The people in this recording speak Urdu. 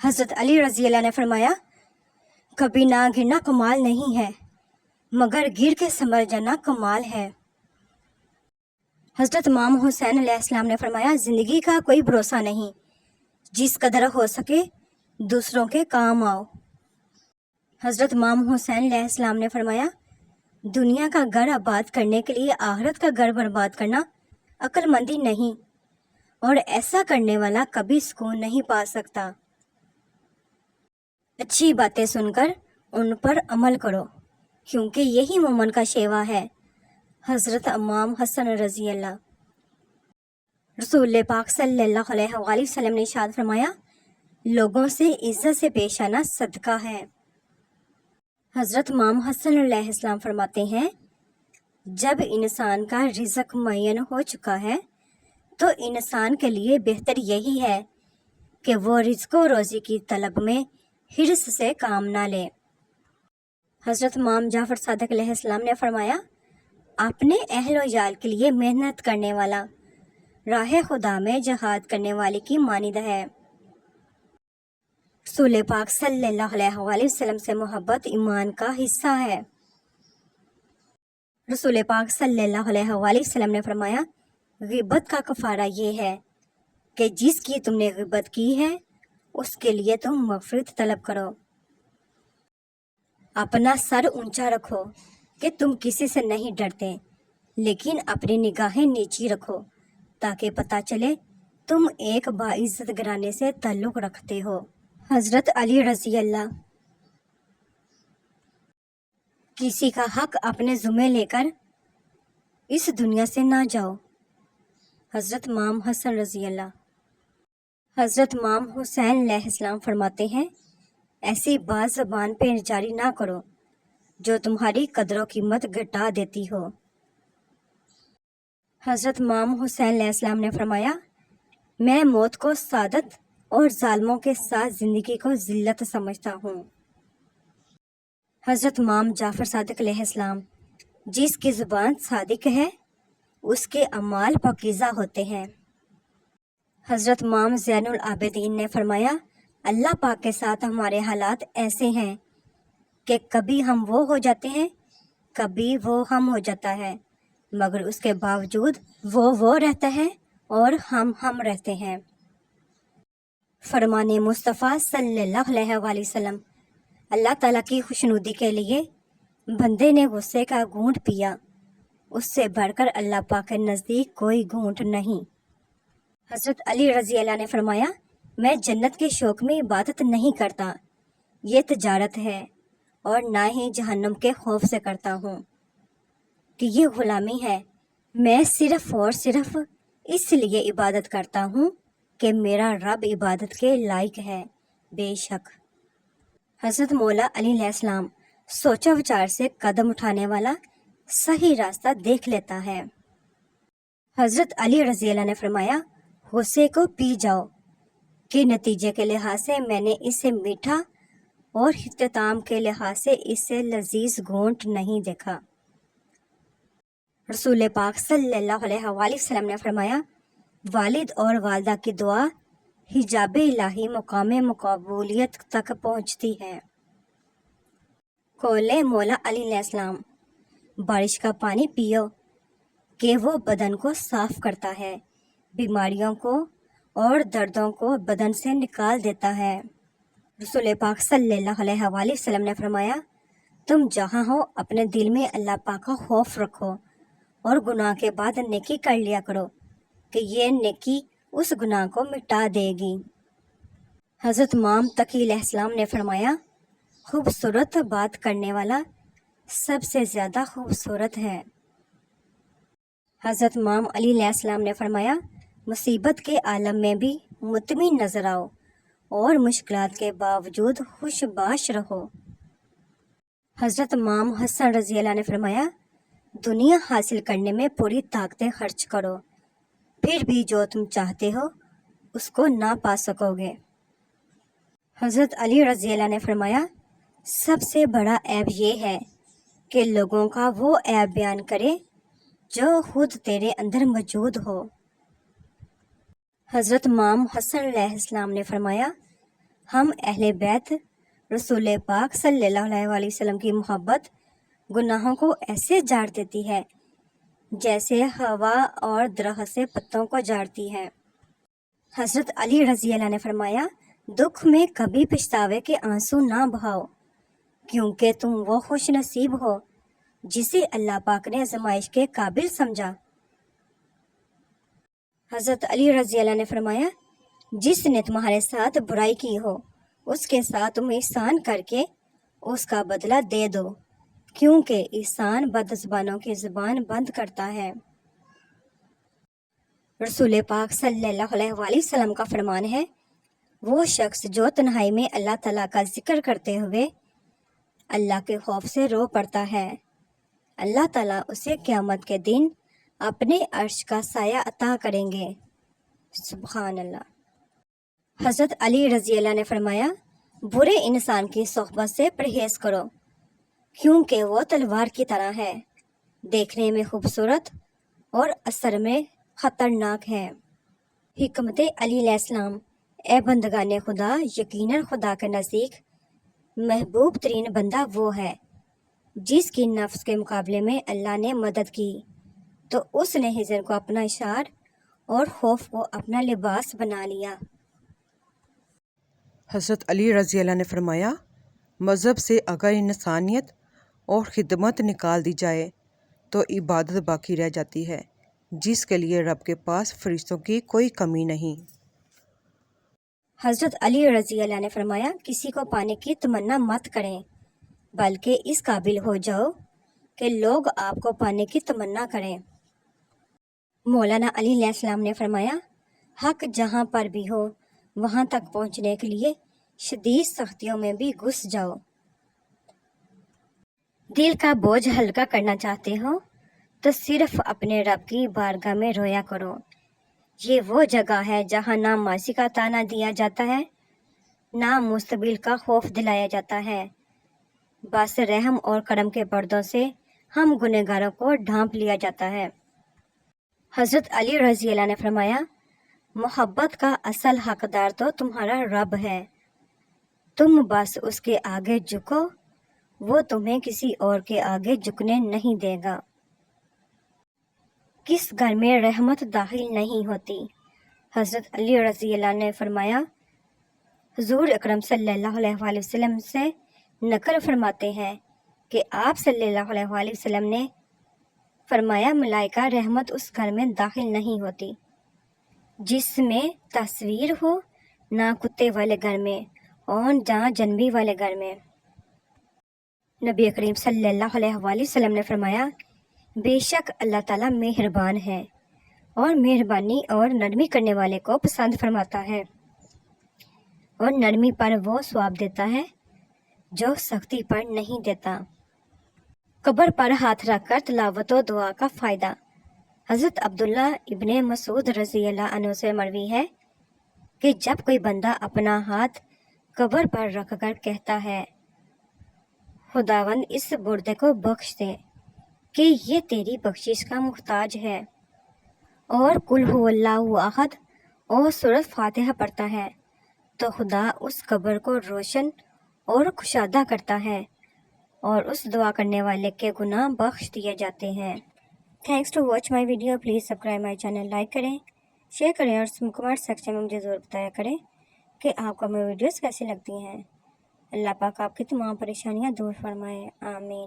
حضرت علی رضی اللہ نے فرمایا کبھی نہ گرنا کمال نہیں ہے مگر گر کے سنبھل جانا کمال ہے۔ حضرت امام حسین علیہ السلام نے فرمایا زندگی کا کوئی بھروسہ نہیں، جس قدر ہو سکے دوسروں کے کام آؤ۔ حضرت امام حسین علیہ السلام نے فرمایا دنیا کا گھر آباد کرنے کے لیے آخرت کا گھر برباد کرنا عقل مندی نہیں، اور ایسا کرنے والا کبھی سکون نہیں پا سکتا۔ اچھی باتیں سن کر ان پر عمل کرو کیونکہ یہی مومن کا شیوا ہے۔ حضرت امام حسن رضی اللہ۔ رسول پاک صلی اللہ علیہ وآلہ وسلم نے ارشاد فرمایا لوگوں سے عزت سے پیش آنا صدقہ ہے۔ حضرت امام حسن علیہ السلام فرماتے ہیں جب انسان کا رزق معین ہو چکا ہے تو انسان کے لیے بہتر یہی ہے کہ وہ رزق و روزی کی طلب میں حرص سے کام نہ لے۔ حضرت امام جعفر صادق علیہ السلام نے فرمایا اپنے اہل و عیال کے لیے محنت کرنے والا راہ خدا میں جہاد کرنے والے کی مانند ہے۔ رسول پاک صلی اللہ علیہ وآلہ وسلم سے محبت ایمان کا حصہ ہے۔ رسول پاک صلی اللہ علیہ وآلہ وسلم نے فرمایا غیبت کا کفارہ یہ ہے کہ جس کی تم نے غیبت کی ہے اس کے لیے تم مغفرت طلب کرو۔ اپنا سر اونچا رکھو کہ تم کسی سے نہیں ڈرتے، لیکن اپنی نگاہیں نیچی رکھو تاکہ پتہ چلے تم ایک باعزت گھرانے سے تعلق رکھتے ہو۔ حضرت علی رضی اللہ۔ کسی کا حق اپنے ذمے لے کر اس دنیا سے نہ جاؤ۔ حضرت امام حسن رضی اللہ۔ حضرت امام حسین علیہ السلام فرماتے ہیں ایسی بات زبان پہ جاری نہ کرو جو تمہاری قدر و قیمت گھٹا دیتی ہو۔ حضرت امام حسین علیہ السلام نے فرمایا میں موت کو سعادت اور ظالموں کے ساتھ زندگی کو ذلت سمجھتا ہوں۔ حضرت امام جعفر صادق علیہ السلام جس کی زبان صادق ہے اس کے اعمال پاکیزہ ہوتے ہیں۔ حضرت امام زین العابدین نے فرمایا اللہ پاک کے ساتھ ہمارے حالات ایسے ہیں کہ کبھی ہم وہ ہو جاتے ہیں کبھی وہ ہم ہو جاتا ہے، مگر اس کے باوجود وہ رہتا ہے اور ہم رہتے ہیں۔ فرمان مصطفیٰ صلی اللہ علیہ وآلہ وسلم اللہ تعالیٰ کی خوشنودی کے لیے بندے نے غصے کا گھونٹ پیا، اس سے بڑھ کر اللہ پاک کے نزدیک کوئی گھونٹ نہیں۔ حضرت علی رضی اللہ نے فرمایا میں جنت کے شوق میں عبادت نہیں کرتا، یہ تجارت ہے، اور نہ ہی جہنم کے خوف سے کرتا ہوں کہ یہ غلامی ہے۔ میں صرف اور صرف اس لیے عبادت کرتا ہوں کہ میرا رب عبادت کے لائق ہے۔ بے شک حضرت مولا علی علیہ السلام سوچا وچار سے قدم اٹھانے والا صحیح راستہ دیکھ لیتا ہے۔ حضرت علی رضی اللہ نے فرمایا غصے کو پی جاؤ کہ نتیجے کے لحاظ سے میں نے اسے میٹھا اور اختتام کے لحاظ سے اسے لذیذ گھونٹ نہیں دیکھا۔ رسول پاک صلی اللہ علیہ وآلہ وسلم نے فرمایا والد اور والدہ کی دعا حجاب الہی مقام مقبولیت تک پہنچتی ہے۔ قول مولا علی علیہ السلام بارش کا پانی پیو کہ وہ بدن کو صاف کرتا ہے، بیماریوں کو اور دردوں کو بدن سے نکال دیتا ہے۔ رسول پاک صلی اللہ علیہ وآلہ وسلم نے فرمایا تم جہاں ہو اپنے دل میں اللہ پاک کا خوف رکھو اور گناہ کے بعد نیکی کر لیا کرو کہ یہ نیکی اس گناہ کو مٹا دے گی۔ حضرت امام تقی علیہ السلام نے فرمایا خوبصورت بات کرنے والا سب سے زیادہ خوبصورت ہے۔ حضرت امام علی علیہ السلام نے فرمایا مصیبت کے عالم میں بھی مطمئن نظر آؤ اور مشکلات کے باوجود خوش باش رہو۔ حضرت امام حسن رضی اللہ نے فرمایا دنیا حاصل کرنے میں پوری طاقتیں خرچ کرو، پھر بھی جو تم چاہتے ہو اس کو نہ پا سکو گے۔ حضرت علی رضی اللہ نے فرمایا سب سے بڑا عیب یہ ہے کہ لوگوں کا وہ عیب بیان کرے جو خود تیرے اندر موجود ہو۔ حضرت امام حسن علیہ السلام نے فرمایا ہم اہل بیت رسول پاک صلی اللہ علیہ وسلم کی محبت گناہوں کو ایسے جاڑ دیتی ہے جیسے ہوا اور درخت سے پتوں کو جاڑتی ہے۔ حضرت علی رضی اللہ نے فرمایا، دکھ میں کبھی پچھتاوے کے آنسو نہ بہاؤ، کیونکہ تم وہ خوش نصیب ہو جسے اللہ پاک نے آزمائش کے قابل سمجھا۔ حضرت علی رضی اللہ نے فرمایا، جس نے تمہارے ساتھ برائی کی ہو اس کے ساتھ تم احسان کر کے اس کا بدلہ دے دو، کیونکہ احسان بد زبانوں کی زبان بند کرتا ہے۔ رسول پاک صلی اللہ علیہ وآلہ وسلم کا فرمان ہے، وہ شخص جو تنہائی میں اللہ تعالیٰ کا ذکر کرتے ہوئے اللہ کے خوف سے رو پڑتا ہے، اللہ تعالیٰ اسے قیامت کے دن اپنے عرش کا سایہ عطا کریں گے۔ سبحان اللہ۔ حضرت علی رضی اللہ نے فرمایا، برے انسان کی صحبت سے پرہیز کرو، کیونکہ وہ تلوار کی طرح ہے، دیکھنے میں خوبصورت اور اثر میں خطرناک ہے۔ حکمت علی علیہ السلام، اے بندگان خدا، یقیناً خدا کے نزدیک محبوب ترین بندہ وہ ہے جس کی نفس کے مقابلے میں اللہ نے مدد کی تو اس نے حزن کو اپنا اشار اور خوف کو اپنا لباس بنا لیا۔ حضرت علی رضی اللہ نے فرمایا، مذہب سے اگر انسانیت اور خدمت نکال دی جائے تو عبادت باقی رہ جاتی ہے، جس کے لیے رب کے پاس فرشتوں کی کوئی کمی نہیں۔ حضرت علی رضی اللہ نے فرمایا، کسی کو پانے کی تمنا مت کریں، بلکہ اس قابل ہو جاؤ کہ لوگ آپ کو پانے کی تمنا کریں۔ مولانا علی علیہ السلام نے فرمایا، حق جہاں پر بھی ہو وہاں تک پہنچنے کے لیے شدید سختیوں میں بھی گھس جاؤ۔ دل کا بوجھ ہلکا کرنا چاہتے ہو تو صرف اپنے رب کی بارگاہ میں رویا کرو۔ یہ وہ جگہ ہے جہاں نہ ماضی کا تانا دیا جاتا ہے، نہ مستقبل کا خوف دلایا جاتا ہے، بس رحم اور کرم کے پردوں سے ہم گنہگاروں کو ڈھانپ لیا جاتا ہے۔ حضرت علی رضی اللہ نے فرمایا، محبت کا اصل حقدار تو تمہارا رب ہے، تم بس اس کے آگے جھکو، وہ تمہیں کسی اور کے آگے جھکنے نہیں دے گا۔ کس گھر میں رحمت داخل نہیں ہوتی؟ حضرت علی رضی اللہ نے فرمایا، حضور اکرم صلی اللہ علیہ وآلہ وسلم سے نقل فرماتے ہیں کہ آپ صلی اللہ علیہ وآلہ وسلم نے فرمایا، ملائکہ رحمت اس گھر میں داخل نہیں ہوتی جس میں تصویر ہو، نہ کتے والے گھر میں اور نہ جنبی والے گھر میں۔ نبی کریم صلی اللہ علیہ وآلہ وسلم نے فرمایا، بے شک اللہ تعالیٰ مہربان ہے اور مہربانی اور نرمی کرنے والے کو پسند فرماتا ہے، اور نرمی پر وہ ثواب دیتا ہے جو سختی پر نہیں دیتا۔ قبر پر ہاتھ رکھ کر تلاوت و دعا کا فائدہ۔ حضرت عبداللہ ابن مسعود رضی اللہ عنہ سے مروی ہے کہ جب کوئی بندہ اپنا ہاتھ قبر پر رکھ کر کہتا ہے، خداوند اس مردے کو بخش دے کہ یہ تیری بخشش کا محتاج ہے، اور قل هو اللہ احد اور سورۃ فاتحہ پڑھتا ہے، تو خدا اس قبر کو روشن اور کشادہ کرتا ہے اور اس دعا کرنے والے کے گناہ بخش دیے جاتے ہیں۔ Thanks to watch my video, please subscribe my channel, like کریں، شیئر کریں اور کمنٹ سیکشن میں مجھے ضرور بتایا کریں کہ آپ کو میری ویڈیوز کیسی لگتی ہیں۔ اللہ پاک آپ کی تمام پریشانیاں دور فرمائے، آمین۔